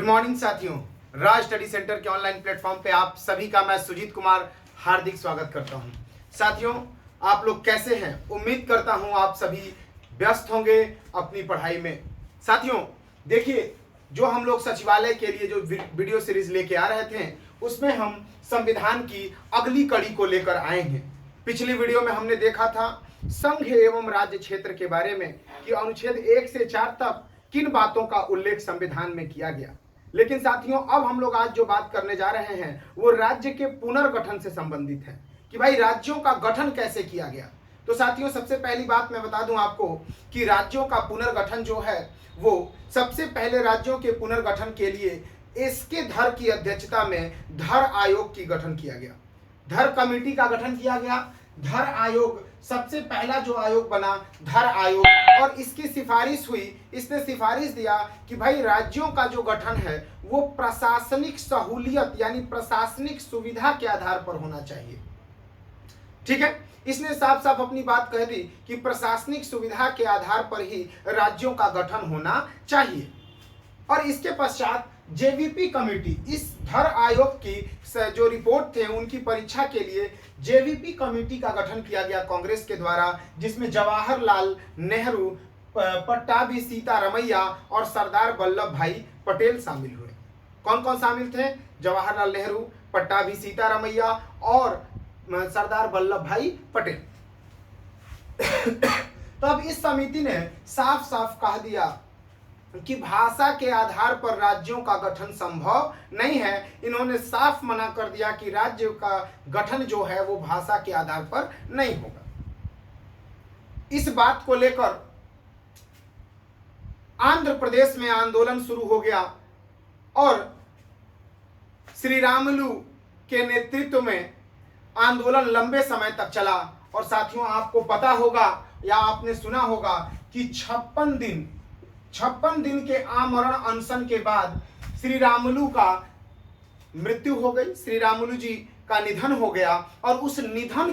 Morning साथियों, राज study centre के online platform पे आप सभी का मैं सुजीत कुमार हार्दिक स्वागत करता हूं। साथियों, आप लोग कैसे हैं? उम्मीद करता हूं आप सभी व्यस्त होंगे अपनी पढ़ाई में। साथियों देखिए, जो हम लोग सचिवालय के लिए जो वीडियो सीरीज लेके आ रहे थे उसमें हम संविधान की अगली कड़ी को लेकर आए हैं। पिछली वीडियो में हमने देखा था संघ एवं राज्य क्षेत्र के बारे में कि अनुच्छेद 1 से 4 तक किन बातों का उल्लेख संविधान में किया गया। लेकिन साथियों, अब हम लोग आज जो बात करने जा रहे हैं वो राज्य के पुनर्गठन से संबंधित है कि भाई राज्यों का गठन कैसे किया गया। तो साथियों, सबसे पहली बात मैं बता दूं आपको कि राज्यों का पुनर्गठन जो है वो सबसे पहले राज्यों के पुनर्गठन के लिए एसके धर की अध्यक्षता में धर आयोग की गठन किया गया। धर कमेटी का गठन किया गया। धर आयोग सबसे पहला जो आयोग बना धर आयोग, और इसकी सिफारिश हुई। इसने सिफारिश दिया कि भाई राज्यों का जो गठन है वो प्रशासनिक सहूलियत यानी प्रशासनिक सुविधा के आधार पर होना चाहिए। ठीक है, इसने साफ साफ अपनी बात कह दी कि प्रशासनिक सुविधा के आधार पर ही राज्यों का गठन होना चाहिए। और इसके पश्चात जेवीपी कमेटी, इस धर आयोग की जो रिपोर्ट थे उनकी परीक्षा के लिए जेवीपी कमेटी का गठन किया गया कांग्रेस के द्वारा, जिसमें जवाहरलाल नेहरू, पट्टाभी सीतारमैया और सरदार वल्लभ भाई पटेल शामिल हुए। कौन कौन शामिल थे? जवाहरलाल नेहरू, पट्टाभी सीतारमैया और सरदार वल्लभ भाई पटेल। तो अब इस समिति ने साफ साफ कह दिया कि भाषा के आधार पर राज्यों का गठन संभव नहीं है। इन्होंने साफ मना कर दिया कि राज्य का गठन जो है वो भाषा के आधार पर नहीं होगा। इस बात को लेकर आंध्र प्रदेश में आंदोलन शुरू हो गया और श्री रामुलु के नेतृत्व में आंदोलन लंबे समय तक चला। और साथियों, आपको पता होगा या आपने सुना होगा कि 56 दिन के आमरण अनशन के बाद श्री रामुलु का मृत्यु हो गई। श्री रामुलु जी का निधन हो गया। और उस निधन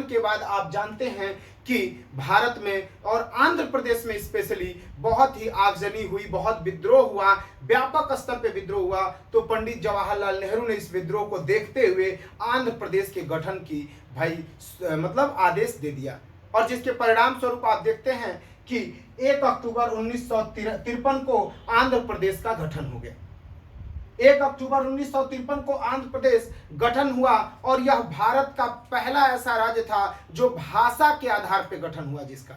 के बाद आप जानते हैं कि भारत में और आंध्र प्रदेश में स्पेशली बहुत ही आगजनी हुई, बहुत विद्रोह हुआ, व्यापक स्तर पे विद्रोह हुआ। तो पंडित जवाहरलाल नेहरू ने इस विद्रोह को देखते हुए आंध्र प्रदेश के गठन की मतलब आदेश दे दिया। और जिसके परिणाम स्वरूप आप देखते हैं कि 1 अक्टूबर 1953 को आंध्र प्रदेश का गठन हो गया। 1 अक्टूबर 1953 को आंध्र प्रदेश गठन हुआ और यह भारत का पहला ऐसा राज्य था जो भाषा के आधार पर गठन हुआ, जिसका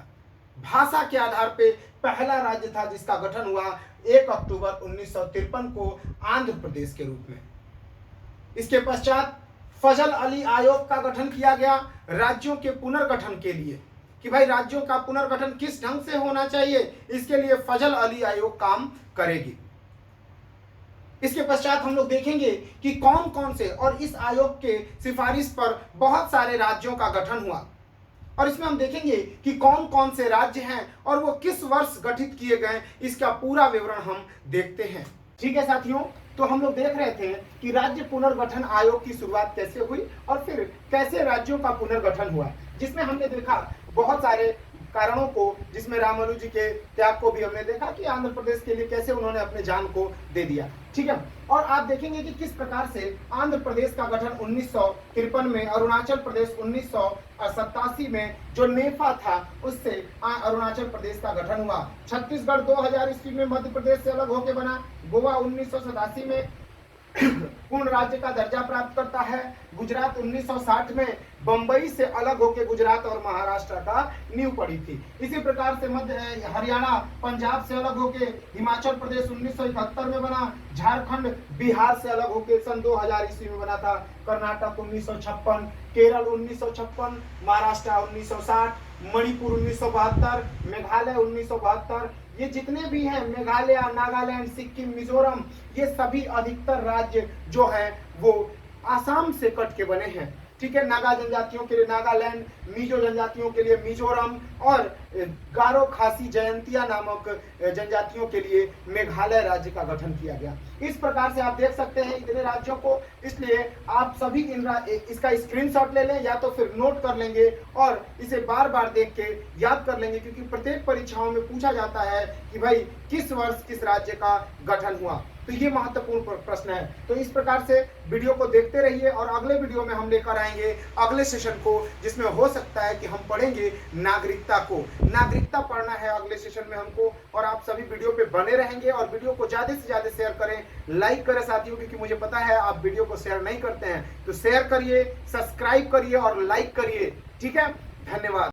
भाषा के आधार पे पहला राज्य था जिसका गठन हुआ 1 अक्टूबर 1953 को आंध्र प्रदेश के रूप में। इसके पश्चात फजल अली आयोग का गठन किया गया राज्यों के पुनर्गठन के लिए कि भाई राज्यों का पुनर्गठन किस ढंग से होना चाहिए, इसके लिए फजल अली आयोग काम करेगी। इसके पश्चात हम लोग देखेंगे कि कौन कौन से, और इस आयोग के सिफारिश पर बहुत सारे राज्यों का गठन हुआ। और इसमें हम देखेंगे कि कौन कौन से राज्य हैं और वो किस वर्ष गठित किए गए, इसका पूरा विवरण हम देखते हैं। ठीक है साथियों, तो हम लोग देख रहे थे कि राज्य पुनर्गठन आयोग की शुरुआत कैसे हुई और फिर कैसे राज्यों का पुनर्गठन हुआ, जिसमें हमने देखा बहुत सारे कारणों को, जिसमें रामुलु जी के त्याग को भी हमने देखा कि आंध्र प्रदेश के लिए कैसे उन्होंने अपने जान को दे दिया। ठीक है, और आप देखेंगे कि किस प्रकार से आंध्र प्रदेश का गठन 1953 में, अरुणाचल प्रदेश 1987 में जो नेफा था उससे अरुणाचल प्रदेश का गठन हुआ। छत्तीसगढ़ 2000 ईस्वी में मध्य प्रदेश से अलग होकर बना। गोवा 1987 में पूर्ण राज्य का दर्जा प्राप्त करता है। गुजरात 1960 में बंबई से अलग होकर गुजरात और महाराष्ट्र का नींव पड़ी थी। इसी प्रकार से मध्य हरियाणा पंजाब से अलग होकर हिमाचल प्रदेश 1971 में बना। झारखंड बिहार से अलग होकर सन 2000 ईस्वी में बना था। कर्नाटक 1956, केरल 1956, महाराष्ट्र 1960, मणिपुर 1972, मेघालय 1972। ये जितने भी हैं, मेघालय, नागालैंड, सिक्किम, मिजोरम, ये सभी अधिकतर राज्य जो है वो आसाम से कट के बने हैं। ठीक है। नागा जनजातियों के लिए नागालैंड, मिजो जनजातियों के लिए मिजोरम और गारो खासी जयंतिया नामक जनजातियों के लिए मेघालय राज्य का गठन किया गया। इस प्रकार से आप देख सकते हैं इतने राज्यों को, इसलिए आप सभी इसका स्क्रीनशॉट ले लें या तो फिर नोट कर लेंगे और इसे बार बार देख के याद कर लेंगे, क्योंकि प्रत्येक परीक्षाओं में पूछा जाता है कि भाई किस वर्ष किस राज्य का गठन हुआ, तो ये महत्वपूर्ण प्रश्न है। तो इस प्रकार से वीडियो को देखते रहिए और अगले वीडियो में हम लेकर आएंगे अगले सेशन को, जिसमें हो सकता है कि हम पढ़ेंगे नागरिकता को। नागरिकता पढ़ना है अगले सेशन में हमको, और आप सभी वीडियो पे बने रहेंगे और वीडियो को ज्यादा से ज्यादा शेयर करें, लाइक करें साथियों, क्योंकि मुझे पता है आप वीडियो को शेयर नहीं करते हैं। तो शेयर करिए, सब्सक्राइब करिए और लाइक करिए। ठीक है, धन्यवाद।